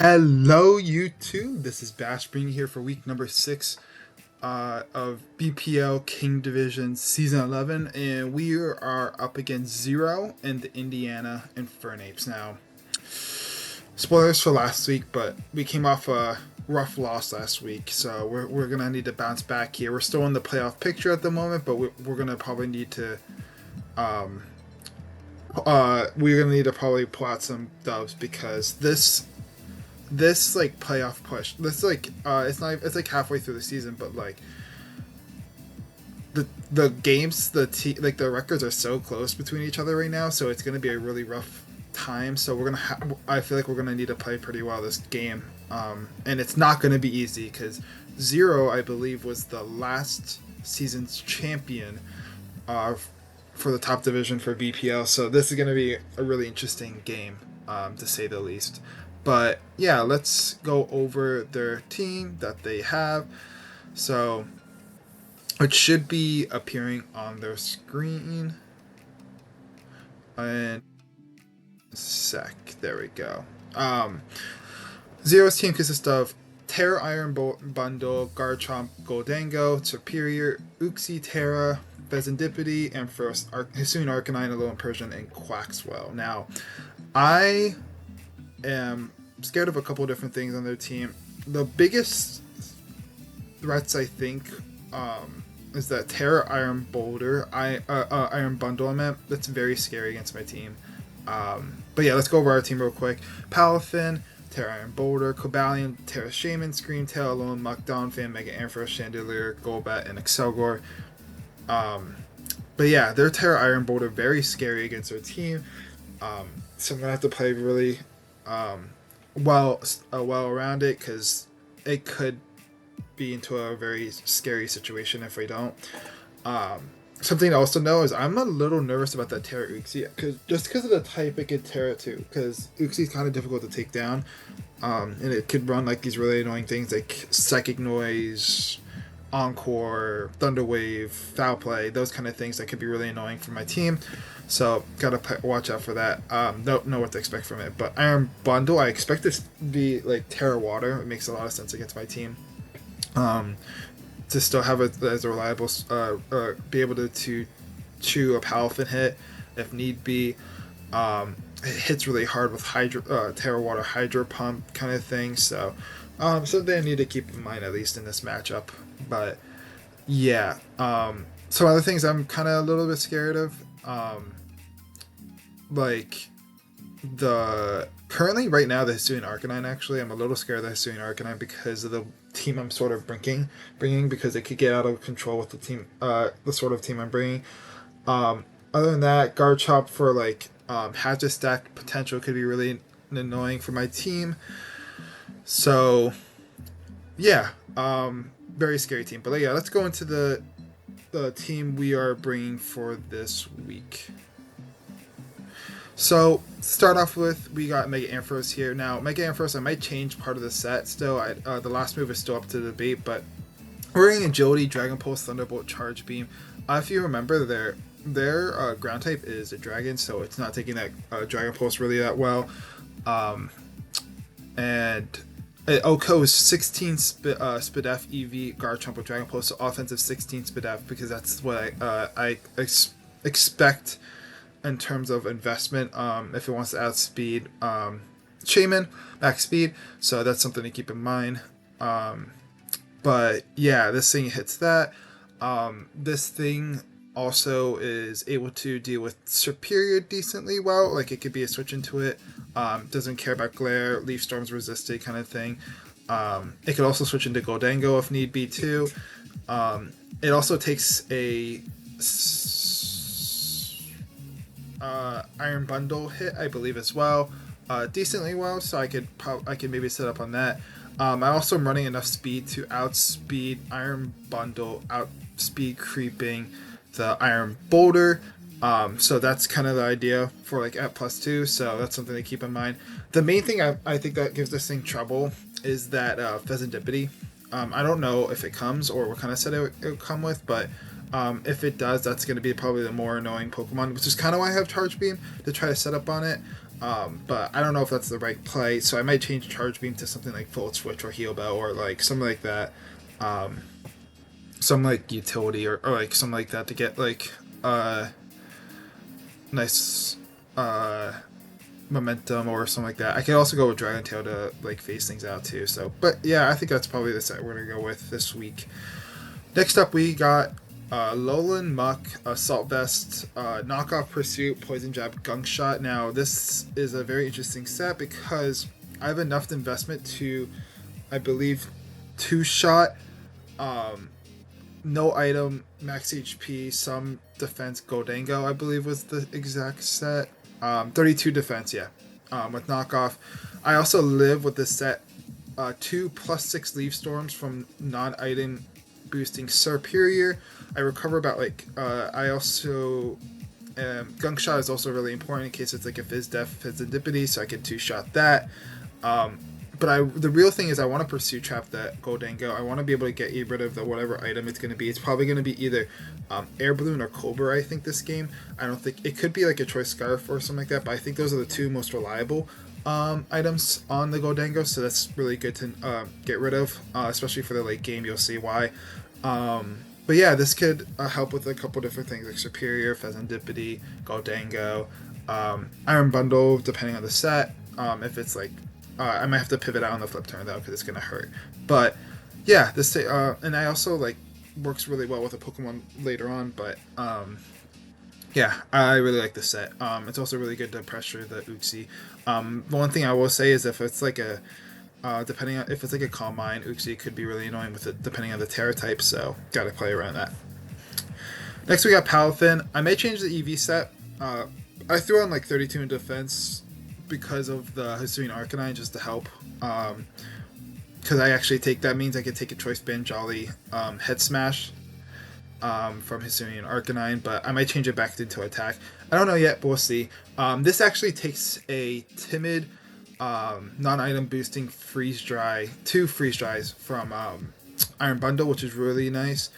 Hello, YouTube. This is Bash bringing here for week number 6 of BPL King Division Season 11, and we are up against Zero and the Indiana Infernapes. Now, spoilers for last week, but we came off a rough loss last week, so we're going to need to bounce back here. We're still in the playoff picture at the moment, but we're going to probably need to probably pull out some dubs because this like playoff push, this like it's like halfway through the season, but like the games, like the records are so close between each other right now, so it's going to be a really rough time. So I feel like we're gonna need to play pretty well this game, and it's not going to be easy because Zero, I believe, was the last season's champion for the top division for BPL, so this is going to be a really interesting game, to say the least. But yeah, let's go over their team that they have. So it should be appearing on their screen. And sec, there we go. Zero's team consists of Terra Iron Bundle, Garchomp, Goldango, Superior, Uxie Terra, Bezendipity, and first Hisuian Arcanine, Alolan Persian, and Quaxwell. Now, I am scared of a couple of different things on their team. The biggest threats, I think, is that Terra Iron Boulder, Iron Bundle. I meant that's very scary against my team. But yeah, let's go over our team real quick. Palafin, Terra Iron Boulder, Cobalion, Terra Shaman, Scream Tail, Alolan Muck, Donphan, Mega Ampharos, Chandelure, Golbat, and Excelgor. But yeah, their Terra Iron Boulder very scary against their team. So I'm gonna have to play really well around it because it could be into a very scary situation if we don't. Something to also know is I'm a little nervous about that Terra Uxie because of the type it could Terra too, because Uxie is kind of difficult to take down, and it could run like these really annoying things like Psychic Noise, Encore, Thunder Wave, Foul Play, those kind of things that could be really annoying for my team. So gotta watch out for that. Don't know what to expect from it. But Iron Bundle, I expect this to be like Terra Water. It makes a lot of sense against my team. To still have it as a reliable, be able to chew a Palafin hit if need be. It hits really hard with Terra Water Hydro Pump kind of thing. So something I need to keep in mind at least in this matchup. But yeah, some other things I'm kind of a little bit scared of. Like currently right now the Hisuian Arcanine, actually I'm a little scared of the Hisuian Arcanine because of the team I'm sort of bringing because it could get out of control with the sort of team I'm bringing. Other than that, Garchomp for like Hatchet Stack potential could be really annoying for my team. So yeah, very scary team. But yeah, let's go into the team we are bringing for this week. So, start off with, we got Mega Ampharos here. Now, Mega Ampharos, I might change part of the set still. The last move is still up to debate, but we're getting Agility, Dragon Pulse, Thunderbolt, Charge Beam. If you remember, their ground type is a dragon, so it's not taking that Dragon Pulse really that well. And Oko is 16 Spadef EV Garchomp with Dragon Pulse, so offensive 16 Spadef, because that's what I expect in terms of investment, if it wants to outspeed Shaman, max speed, so that's something to keep in mind. But yeah, this thing hits that. This thing also is able to deal with Superior decently well, like it could be a switch into it. Doesn't care about Glare, Leaf Storm's resisted kind of thing. It could also switch into Goldango if need be too. It also takes a Iron Bundle hit, I believe, as well, decently well. So I could maybe set up on that. I also am running enough speed to outspeed Iron Bundle, outspeed creeping the Iron Boulder. So that's kind of the idea for like at +2. So that's something to keep in mind. The main thing I think that gives this thing trouble is that Pheasantipity. I don't know if it comes or what kind of set it would come with, but if it does, that's going to be probably the more annoying Pokemon, which is kind of why I have Charge Beam to try to set up on it. But I don't know if that's the right play, so I might change Charge Beam to something like Full Switch or Heal Bell or like something like that. Um, some like utility or like something like that to get like nice uh momentum or something like that. I could also go with Dragon Tail to like phase things out too. So, but yeah, I think that's probably the set we're gonna go with this week. Next up, we got Lowland Muck, Assault Vest, Knockoff Pursuit, Poison Jab, Gunk Shot. Now, this is a very interesting set because I have enough investment to, I believe, 2-shot, no item, max HP, some defense, Goldango, I believe was the exact set. 32 defense, yeah, with Knockoff. I also live with this set 2 +6 Leaf Storms from non-item boosting Superior. I recover about like I also Gunk Shot is also really important in case it's like a Fizz Def, Fizz Serendipity, so I can 2-shot that. But the real thing is I want to pursue trap that Goldango. I want to be able to get rid of the whatever item it's going to be. It's probably going to be either Air Balloon or Cobra, I think, this game. I don't think it could be like a Choice Scarf or something like that, but I think those are the two most reliable items on the Goldango, so that's really good to get rid of, especially for the late game. You'll see why. But yeah, this could help with a couple different things like Superior, Serendipity, Goldango, Iron Bundle, depending on the set. If it's like, I might have to pivot out on the flip turn though, because it's gonna hurt. But yeah, this and I also like works really well with a Pokemon later on. But yeah, I really like this set. It's also really good to pressure the Uxie. One thing I will say is if it's like a depending on if it's like a Calm Mind, Uxie could be really annoying with it depending on the Terra type, so gotta play around that. Next we got Palafin. I may change the EV set. I threw on like 32 in defense because of the Hisuian Arcanine just to help. Because I actually that means I could take a Choice Band Jolly Head Smash from Hisuian Arcanine, but I might change it back into attack. I don't know yet, but we'll see. This actually takes a Timid non-item boosting Freeze Dry, 2 Freeze Dries from Iron Bundle, which is really nice.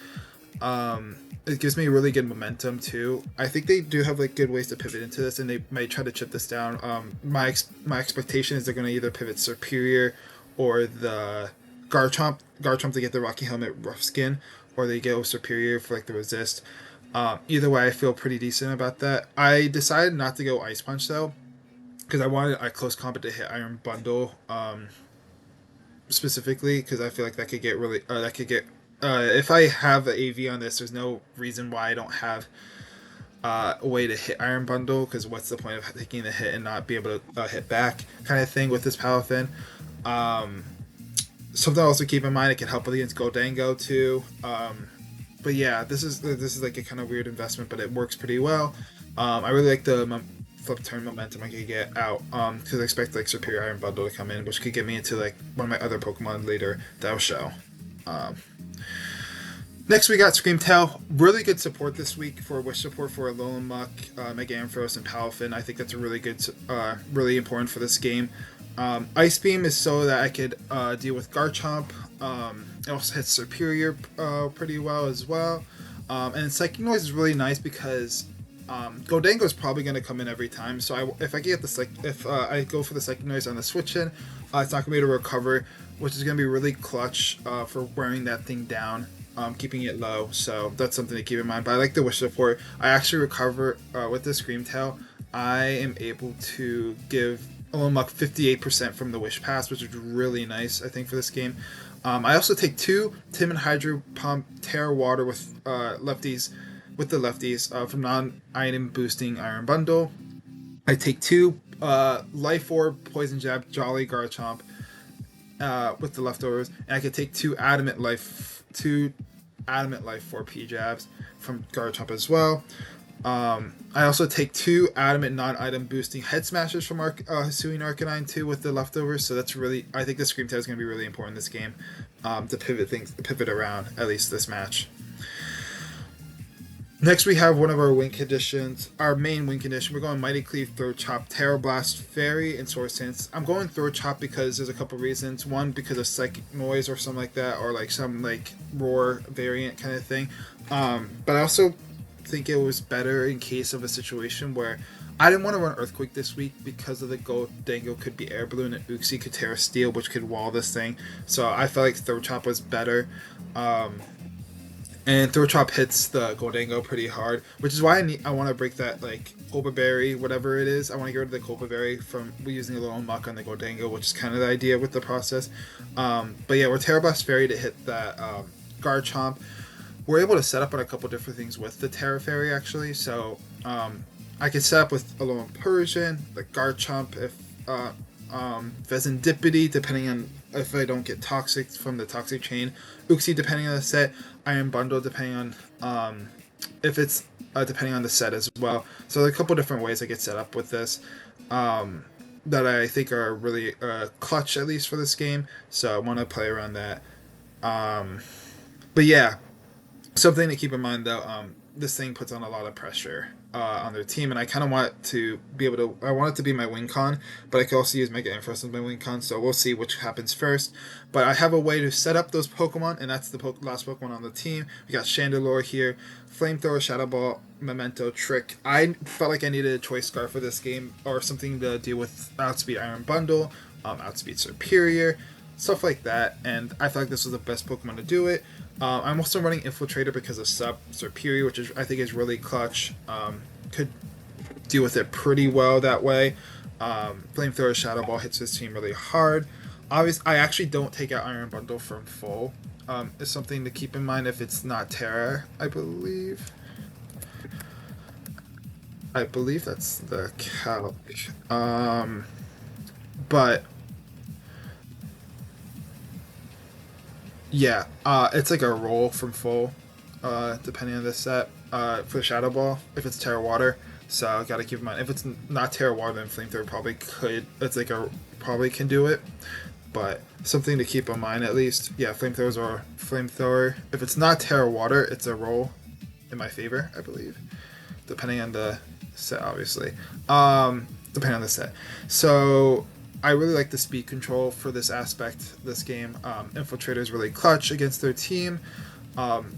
It gives me really good momentum too. I think they do have like good ways to pivot into this, and they might try to chip this down. My expectation is they're going to either pivot Superior or the Garchomp to get the Rocky Helmet Rough Skin, or they go Superior for like the Resist. Either way, I feel pretty decent about that. I decided not to go Ice Punch though, because I wanted a close combat to hit Iron Bundle specifically, because I feel like that could get really if I have an AV on this, there's no reason why I don't have a way to hit Iron Bundle, because what's the point of taking the hit and not be able to hit back kind of thing with this Palafin. Something else to keep in mind, it can help against Goldango too. But yeah, this is like a kind of weird investment, but it works pretty well. I really like the flip turn momentum I could get out, because I expect like Superior Iron Bundle to come in, which could get me into like one of my other Pokemon later that I'll show. Next we got Screamtail. Really good support this week for Wish support for Alolan Muck, Mega Ampharos, and Palafin. I think that's a really good, really important for this game. Ice Beam is so that I could deal with Garchomp. It also hits Superior pretty well as well. And Psychic Noise is really nice because Goldango is probably going to come in every time. So if I get if I go for the Psychic Noise on the switch in, it's not going to be able to recover, which is going to be really clutch for wearing that thing down. Keeping it low, so that's something to keep in mind. But I like the Wish support. I actually recover with the Screamtail. I am able to give Muck 58% from the Wish Pass, which is really nice, I think, for this game. I also take 2 Timid Hydro Pump Terra Water with lefties from non-item boosting Iron Bundle. I take 2 Life Orb Poison Jab Jolly Garchomp with the leftovers, and I could take 2 Adamant Life 4 P-Jabs from Garchomp as well. I also take 2 Adamant non-item boosting Head Smashes from Hisuian Arcanine too with the leftovers, so that's really, I think the Screamtail is going to be really important in this game, to pivot around, at least this match. Next we have one of our win conditions, our main win condition. We're going Mighty Cleave, Throat Chop, Terra Blast, Fairy, and Swords Dance. I'm going Throat Chop because there's a couple reasons. One, because of Psychic Noise or something like that, or like some like Roar variant kind of thing. But I also think it was better in case of a situation where I didn't want to run Earthquake this week because of the Gold Dango could be Air Balloon and Uxie could Terra Steel, which could wall this thing. So I felt like Throw Chop was better. And Throw Chop hits the Goldango pretty hard, which is why I want to break that like Cobra Berry, whatever it is. I want to get rid of the Cobra Berry from using a little muck on the Goldango, which is kind of the idea with the process. But yeah, we're Terra Blast Fairy to hit that Garchomp. We're able to set up on a couple different things with the Terra Fairy actually. So I could set up with Alolan Persian, the Garchomp, if Vezendipity, depending on if I don't get Toxic from the Toxic Chain, Uxie depending on the set, Iron Bundle depending on if it's depending on the set as well. So there are a couple different ways I get set up with this that I think are really clutch, at least for this game. So I want to play around that. But yeah, something to keep in mind though, this thing puts on a lot of pressure on their team, and I kind of want to be able to. I want it to be my win con, but I can also use Mega Infest as my win con. So we'll see which happens first. But I have a way to set up those Pokemon, and that's the last Pokemon on the team. We got Chandelure here, Flamethrower, Shadow Ball, Memento, Trick. I felt like I needed a Choice Scarf for this game, or something to deal with Outspeed Iron Bundle, Outspeed Superior, stuff like that. And I felt like this was the best Pokemon to do it. I'm also running Infiltrator because of Superior, which I think is really clutch. Could deal with it pretty well that way. Flamethrower Shadow Ball hits this team really hard. Obviously, I actually don't take out Iron Bundle from full. It's something to keep in mind if it's not Terra, I believe. I believe that's the calc. But yeah, it's like a roll from full, depending on the set, for Shadow Ball, if it's Terra Water. So gotta keep in mind, if it's not Terra Water, then Flamethrower probably could, probably can do it. But something to keep in mind at least. Yeah, Flamethrowers or Flamethrower. If it's not Terra Water, it's a roll in my favor, I believe. Depending on the set, obviously. Depending on the set. So I really like the speed control for this aspect, this game. Infiltrator is really clutch against their team.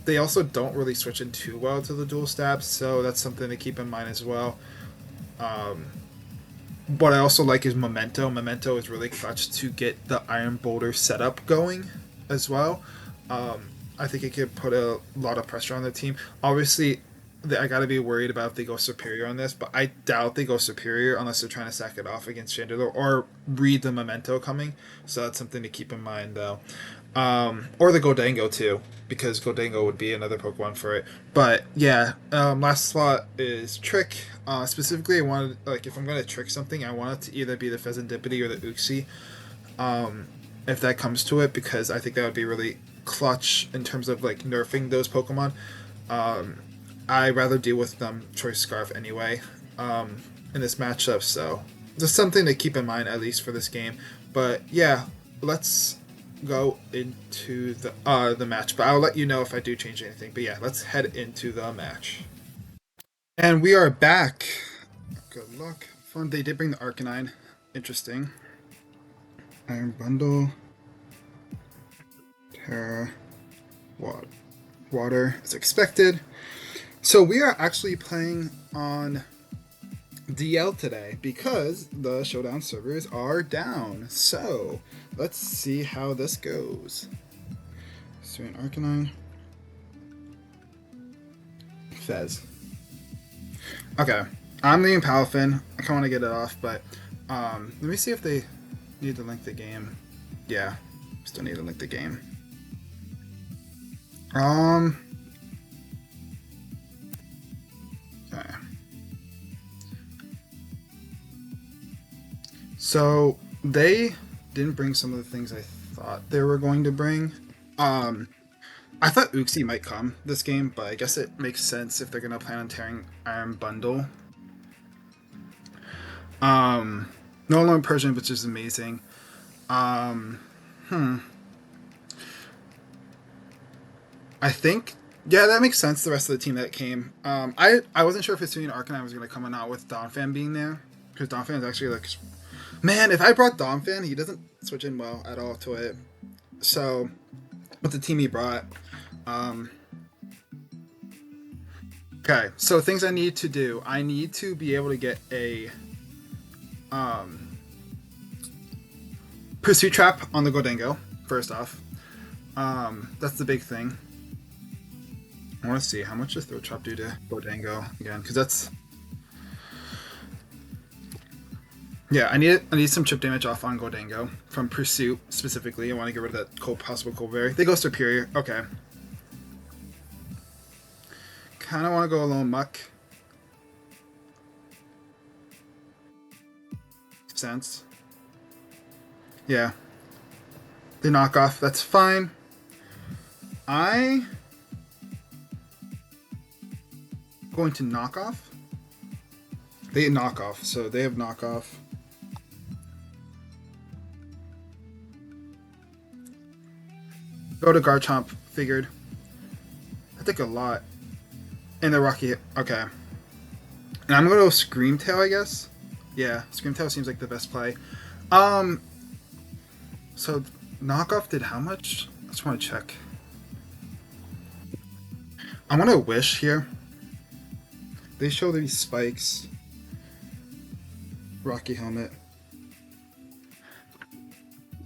They also don't really switch in too well to the dual stabs, so that's something to keep in mind as well. What I also like is Memento. Memento is really clutch to get the Iron Boulder setup going as well. I think it could put a lot of pressure on the team. Obviously, I gotta be worried about if they go Superior on this, but I doubt they go Superior unless they're trying to sack it off against Chandelure or read the Memento coming. So that's something to keep in mind, though. Or the Goldango too, because Goldango would be another Pokemon for it. But yeah, last slot is Trick. Specifically, I wanted, like, if I'm gonna trick something, I want it to either be the Vezendipity or the Uxie. If that comes to it, because I think that would be really clutch in terms of like nerfing those Pokemon. I'd rather deal with them Choice Scarf anyway in this matchup, so just something to keep in mind at least for this game. But yeah, let's go into the match. But I'll let you know if I do change anything. But yeah, let's head into the match. And we are back. Good luck. Fun. They did bring the Arcanine. Interesting. Iron Bundle. Terra. Water as expected. So we are actually playing on DL today because the Showdown servers are down. So let's see how this goes. So an Arcanine. Fez. Okay, I'm leaving Palafin. I kind of want to get it off, but let me see if they need to link the game. Yeah, still need to link the game. Okay. So they didn't bring some of the things I thought they were going to bring. I thought Uxie might come this game, but I guess it makes sense if they're gonna plan on tearing Iron Bundle. No Alolan Persian, which is amazing. I think, yeah, that makes sense. The rest of the team that came. I wasn't sure if Hisuian Arcanine was gonna come or not with Donphan being there, because Donphan is actually like, man, if I brought Donphan, he doesn't switch in well at all to it. So, with the team he brought, Okay, so things I need to do. I need to be able to get a pursuit trap on the Gholdengo, first off. That's the big thing. I want to see how much does throw trap do to Gholdengo again, because that's yeah. I need some chip damage off on Gholdengo from pursuit specifically. I want to get rid of that possible cold berry. They go superior. Okay. Kind of want to go a little muck. Sense. Yeah. They knock off. That's fine. I'm going to knock off. They knock off, so they have knock off. Go to Garchomp. Figured. I think a lot. And the Rocky. Okay. And I'm going to go Screamtail, I guess. Yeah, Screamtail seems like the best play. So knockoff did how much? I just want to check. I want to wish here. They show these spikes. Rocky helmet.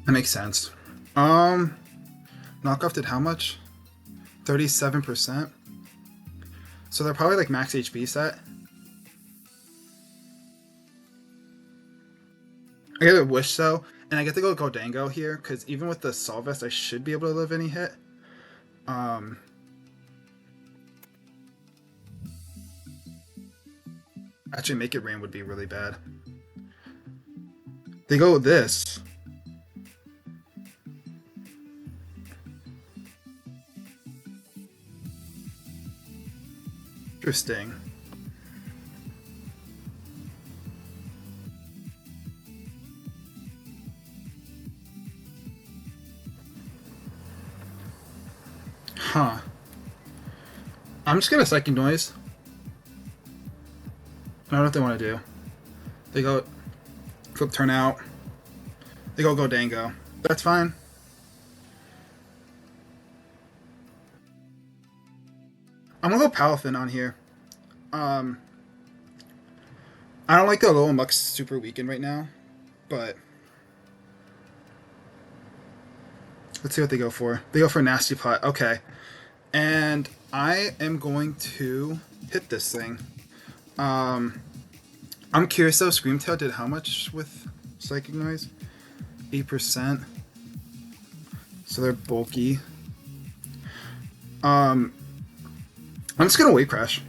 That makes sense. Knockoff did how much? 37%. So they're probably like max HP set. I get a wish though, and I get to go Gholdengo here, because even with the Sol Vest, I should be able to live any hit. Actually, Make It Rain would be really bad. They go with this. Interesting. Huh. I'm just gonna Psychic Noise. I don't know what they want to do. They go flip turn out. They go Gholdengo. That's fine. I'm gonna go Palafin on here. I don't like the Alolan Muck's super weakened right now, but let's see what they go for. They go for Nasty Plot. Okay. And I am going to hit this thing. I'm curious though, Screamtail did how much with Psychic Noise? 8%. So they're bulky. I'm just gonna Wave Crash.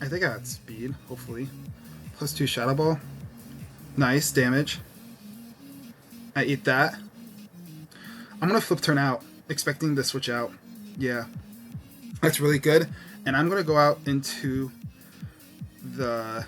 I think I got speed, hopefully. +2 Shadow Ball. Nice damage. I eat that. I'm gonna flip turn out, expecting to switch out. Yeah. That's really good. And I'm gonna go out into the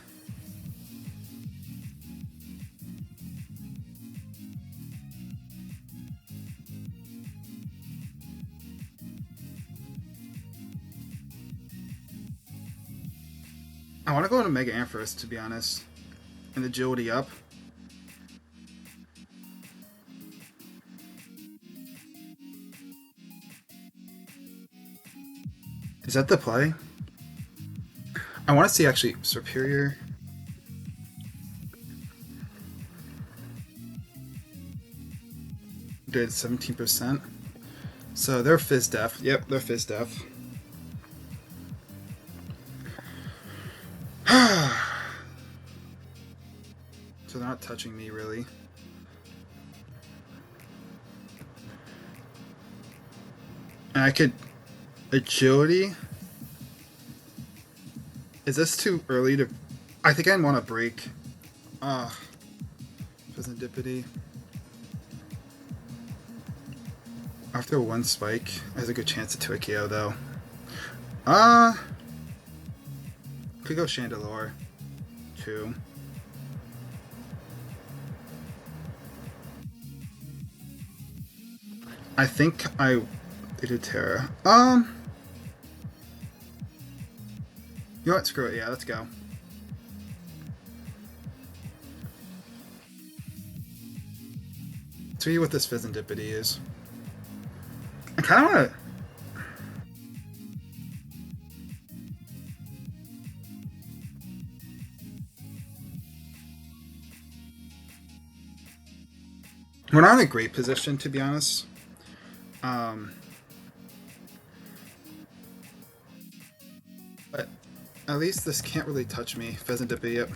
I want to go into Mega Ampharos, to be honest, and agility up. Is that the play? I want to see actually superior. Did 17%. So they're Fizz Def. Yep, they're Fizz Def. So they're not touching me really. And I could agility. Is this too early to? I think I want to break. Serendipity. After one spike, there's a good chance to a KO though. Could go Chandelure. 2. I think I did Terra. You know what? Screw it. Yeah, let's go. See what this Serendipity is. I kind of want to. We're not in a great position, to be honest. Um, but at least this can't really touch me. Pheasant dip, yep.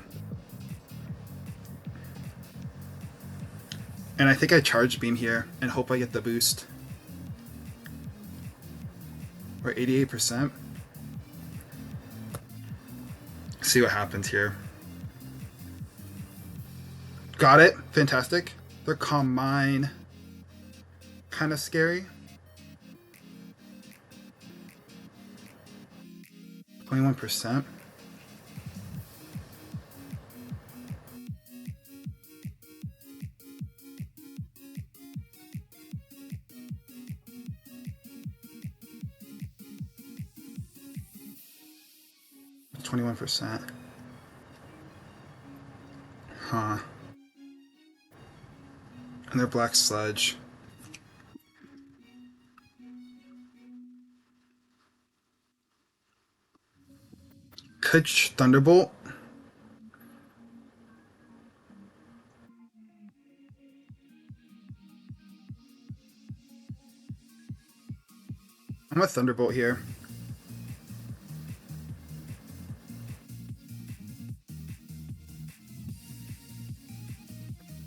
And I think I charge beam here and hope I get the boost. We're 88%. See what happens here. Got it. Fantastic. Their calm mine. Kind of scary. 21%. %. Huh. And their black sludge. Could Thunderbolt. I'm a Thunderbolt here.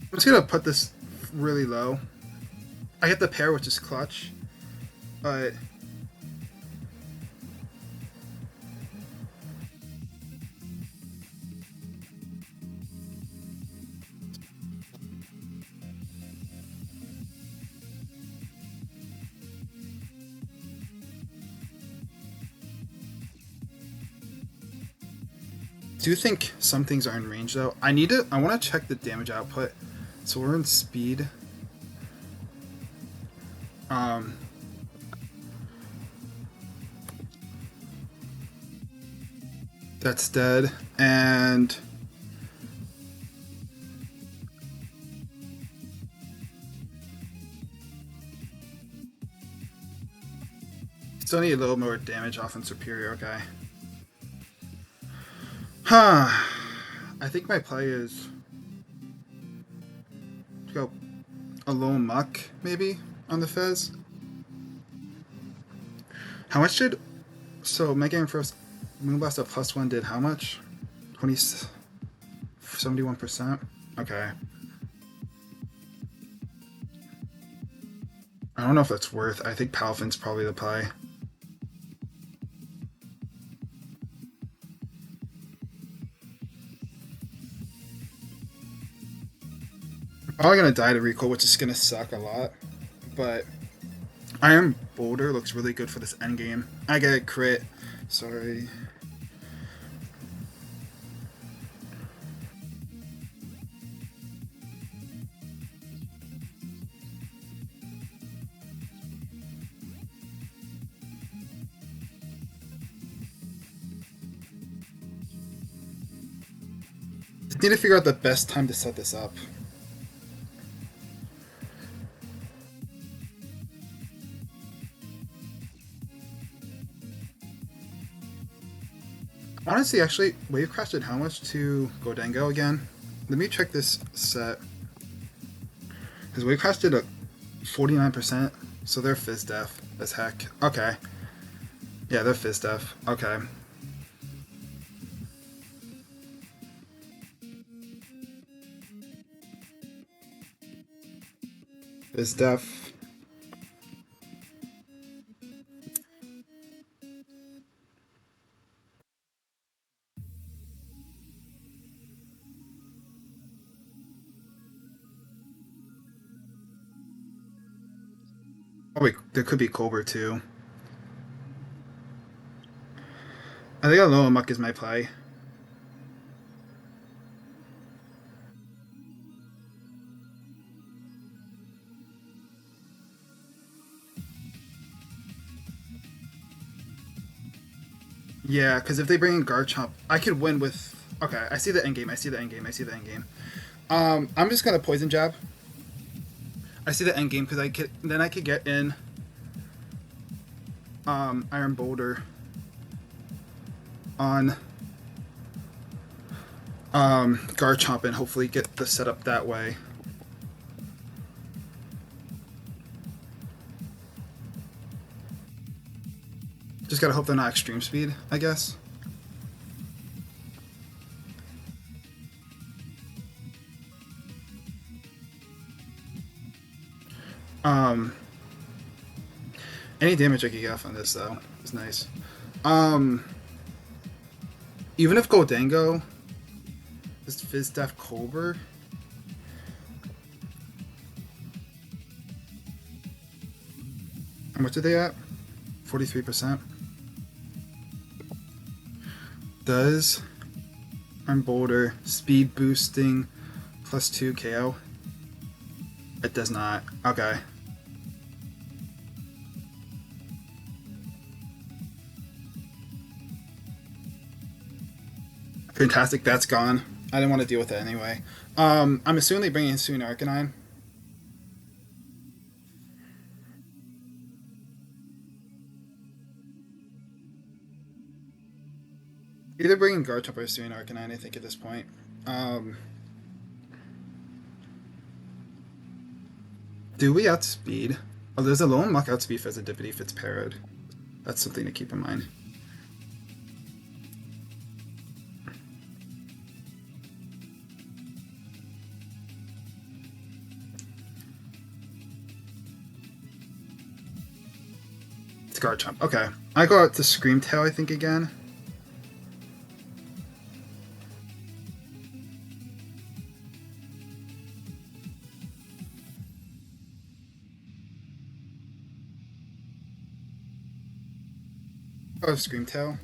I'm just gonna put this really low. I get the pair, which is clutch, but do you think some things are in range though? I want to check the damage output. So we're in speed. That's dead. And still need a little more damage off on Superior, okay. Huh. I think my play is to go a low muck, maybe, on the Fez. How much did... So, Mega Man First Moonblast at +1 did how much? 71%? Okay. I don't know if that's worth. I think Palfin's probably the play. I'm probably gonna die to recoil, which is gonna suck a lot. But Iron Boulder looks really good for this endgame. I get a crit. Sorry. Just need to figure out the best time to set this up. Honestly, actually, Wave Crash did how much to Godengo again? Let me check this set. Because Wave Crash did a 49%, so they're Fizz Def as heck. Okay. Yeah, they're Fizz Def. Okay. Fizz Def. Oh wait, there could be Colbert too. I think Alola Muck is my play. Yeah, because if they bring in Garchomp, I could win with... Okay, I see the endgame, I see the endgame, I see the endgame. I'm just gonna Poison Jab. I see the endgame because I could get in Iron Boulder on Garchomp and hopefully get the setup that way. Just gotta hope they're not extreme speed, I guess. Um, any damage I could get off on this though is nice. Even if Goldango is Fizz Def Cobra. How much are they at? 43%. Does Iron Boulder speed boosting +2 KO? It does not. Okay. Fantastic, that's gone. I didn't want to deal with it anyway. I'm assuming they bring in soon Arcanine. Either bringing Garchomp or soon Arcanine, I think, at this point. Do we outspeed? Oh, there's a low muck outspeed Fezidipity if it's parried. That's something to keep in mind. It's Garchomp. Okay. I go out to Scream Tail, I think, again. Oh, Scream Tail.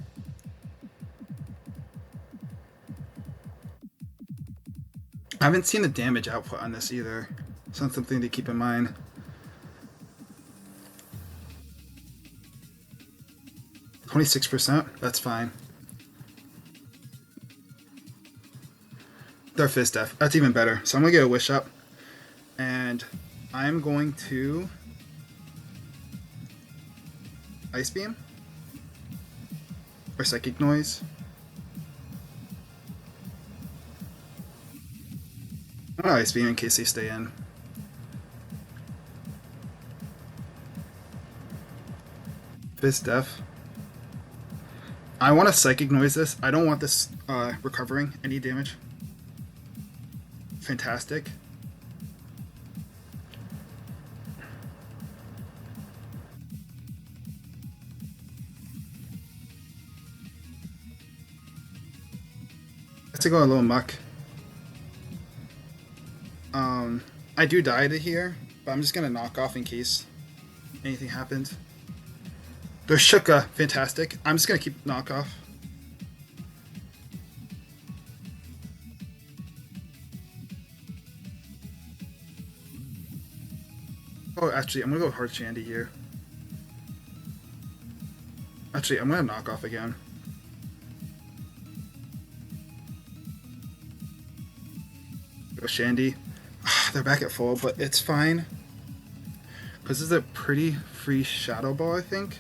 I haven't seen the damage output on this either, so that's something to keep in mind. %. That's fine. They're Fizz Def. That's even better. So I'm gonna get a Wish up, and I'm going to Ice Beam or Psychic Noise. I'm gonna Ice Beam in case they stay in. Fizz Def. I want to Psychic Noise this. I don't want this recovering any damage. Fantastic. Let's go a little muck. I do die to here, but I'm just gonna knock off in case anything happens. There's Shuka, fantastic. I'm just gonna keep knockoff. Oh, actually, I'm gonna go Hard Shandy here. Actually, I'm gonna knock off again. Go Shandy. They're back at full, but it's fine. Because this is a pretty free Shadow Ball, I think.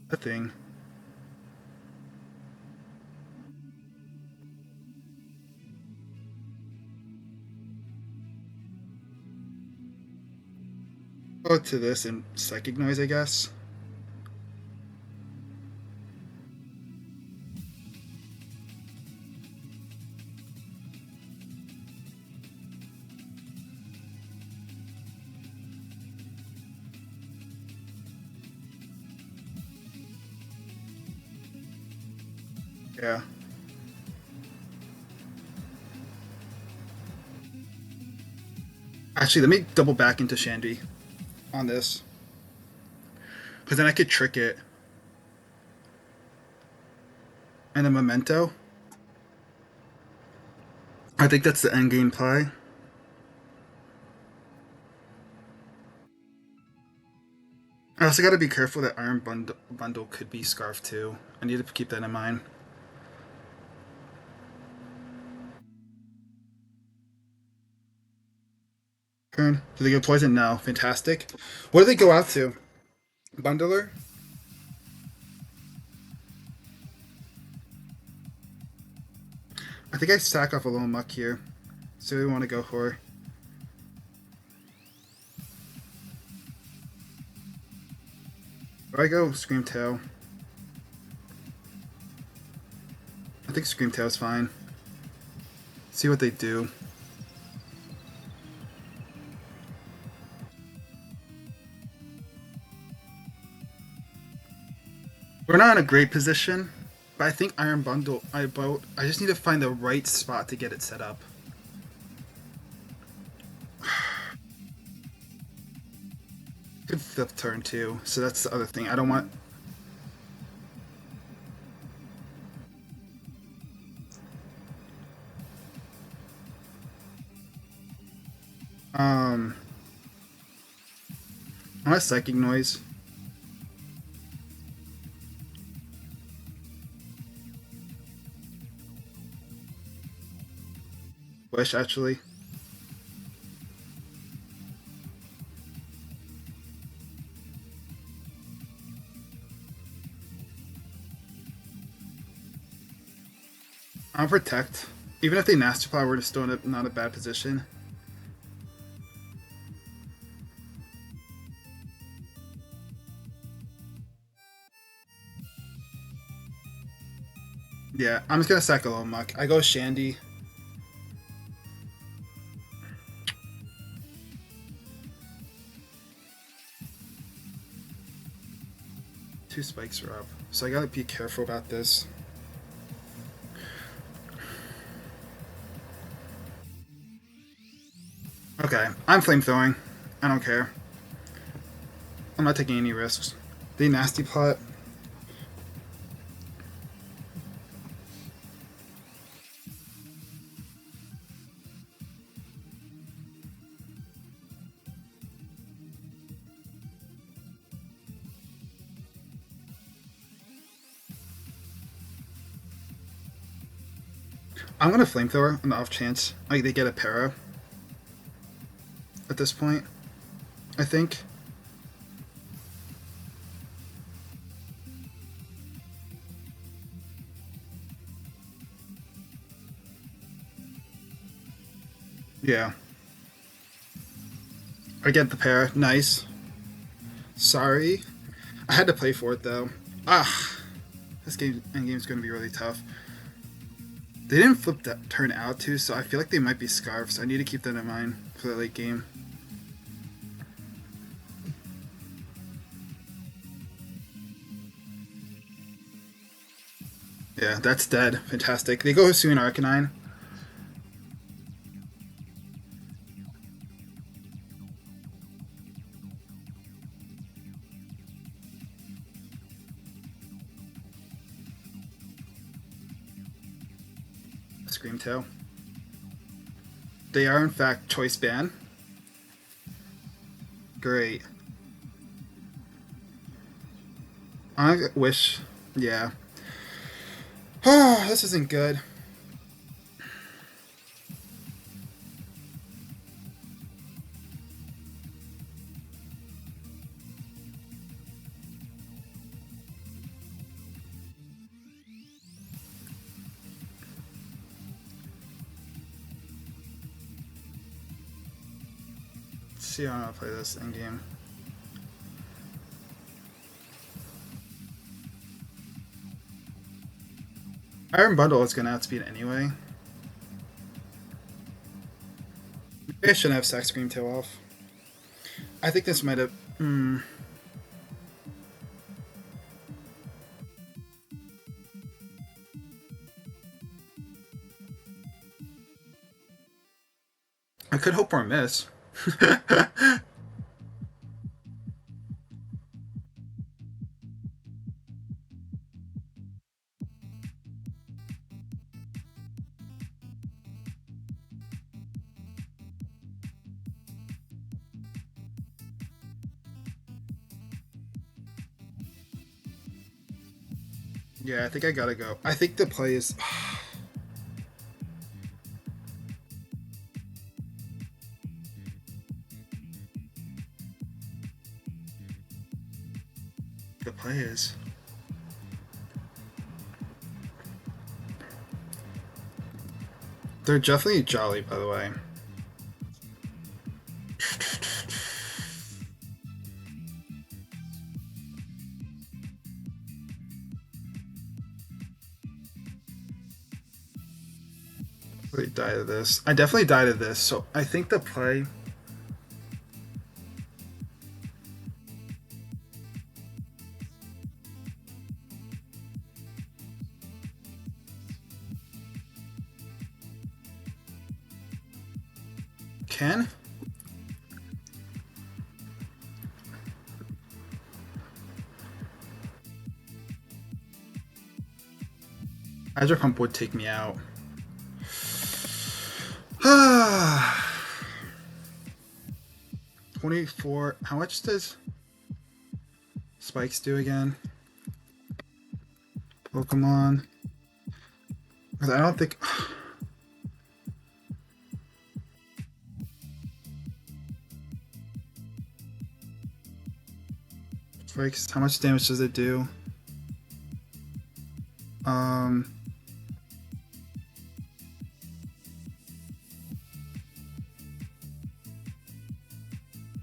A thing. Go to this and Psychic Noise, I guess. Yeah. Actually, let me double back into Shandy on this. Because then I could trick it. And a Memento. I think that's the end game play. I also gotta be careful that Iron Bundle could be Scarf too. I need to keep that in mind. Turn. Do they go Poison? No. Fantastic. What do they go out to? Bundler? I think I stack off a little muck here. So we want to go for. Or I go Screamtail. I think Screamtail's fine. See what they do. We're not in a great position, but I think Iron Bundle. I just need to find the right spot to get it set up. Could flip turn too, so that's the other thing. I don't want. I want Psychic Noise. Wish, actually. I'll Protect. Even if they Nasty Plot, we're still in not a bad position. Yeah, I'm just gonna sack a little muck. I go Shandy. Two spikes are up, so I gotta be careful about this. Okay, I'm flamethrowing. I don't care. I'm not taking any risks. The Nasty Plot. I'm gonna Flamethrower on the off chance like they get a para at this point. I think. Yeah. I get the para. Nice. Sorry. I had to play for it though. Ah. This game's gonna be really tough. They didn't flip that turn out too, so I feel like they might be Scarfs. So I need to keep that in mind for the late game. Yeah, that's dead. Fantastic. They go Hisuian Arcanine. Screamtail. They are in fact Choice Band. Great. I wish. Yeah. Oh, this isn't good. Let's see how I play this in game. Iron Bundle is gonna outspeed anyway. Maybe I shouldn't have sacked Screamtail off. I think this might have. I could hope for a miss. Yeah, I think I gotta go. I think the play is. The play is. They're definitely jolly, by the way. Really died of this. I definitely died of this, so I think the play. Can? Hydro Pump would take me out. 24. How much does Spikes do again? Pokemon. Because I don't think. Spikes. How much damage does it do?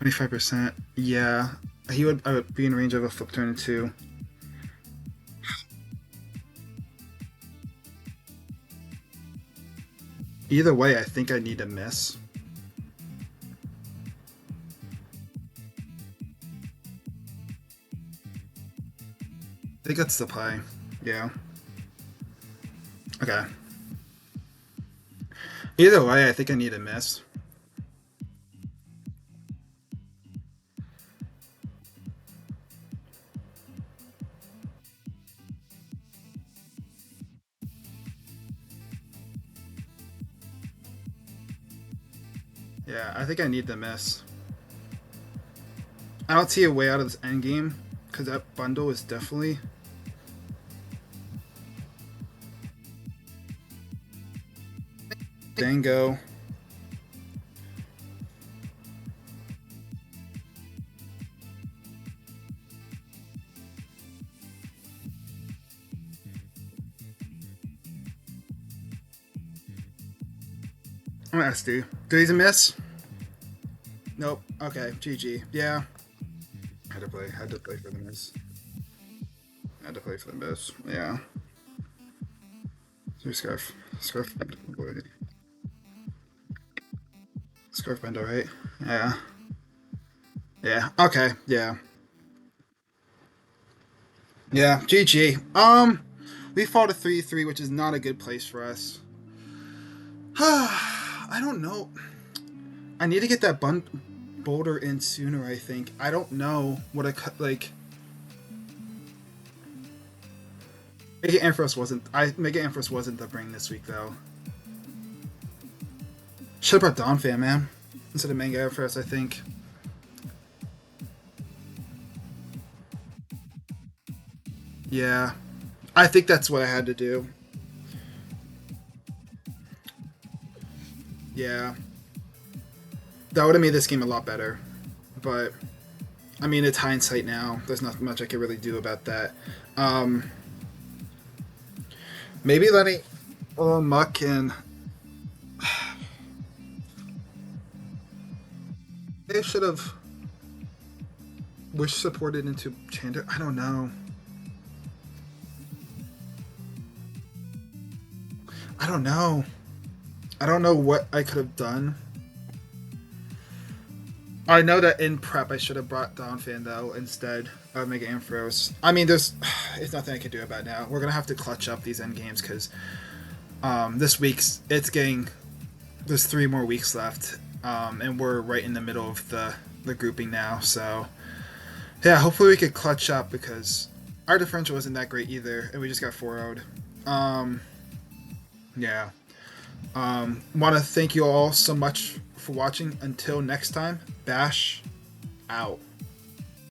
25%. Yeah, I would be in range of a flip turn too. Either way, I think I need to miss. I think that's the play. Yeah. Okay. Either way, I think I need to miss. Yeah, I think I need to miss. I don't see a way out of this endgame, because that bundle is definitely... Dango. I'm gonna ask you. Did he miss? Nope. Okay, GG. Yeah. Had to play for the miss. Had to play for the miss. Yeah. Scarf bundle, right? Yeah. Yeah. Okay. Yeah. Yeah. GG. We fought a 3-3, which is not a good place for us. I don't know. I need to get that boulder in sooner, I think. I don't know what like. Mega Ampharos wasn't the bring this week though. Should have brought Donphan, man, instead of Mega Ampharos, I think. Yeah, I think that's what I had to do. Yeah, that would have made this game a lot better, but I mean, it's hindsight now. There's not much I can really do about that. Maybe letting Muck and they should have wish supported into Chandelure. I don't know. I don't know. I don't know what I could have done. I know that in prep I should have brought Donphan though instead of Mega Ampharos. I mean, there's nothing I can do about it now. We're gonna have to clutch up these end games because this week's there's 3 more weeks left, and we're right in the middle of the grouping now. So yeah, hopefully we could clutch up because our differential wasn't that great either, and we just got 4-0'd. Yeah. Want to thank you all so much for watching. Until next time, Bash out.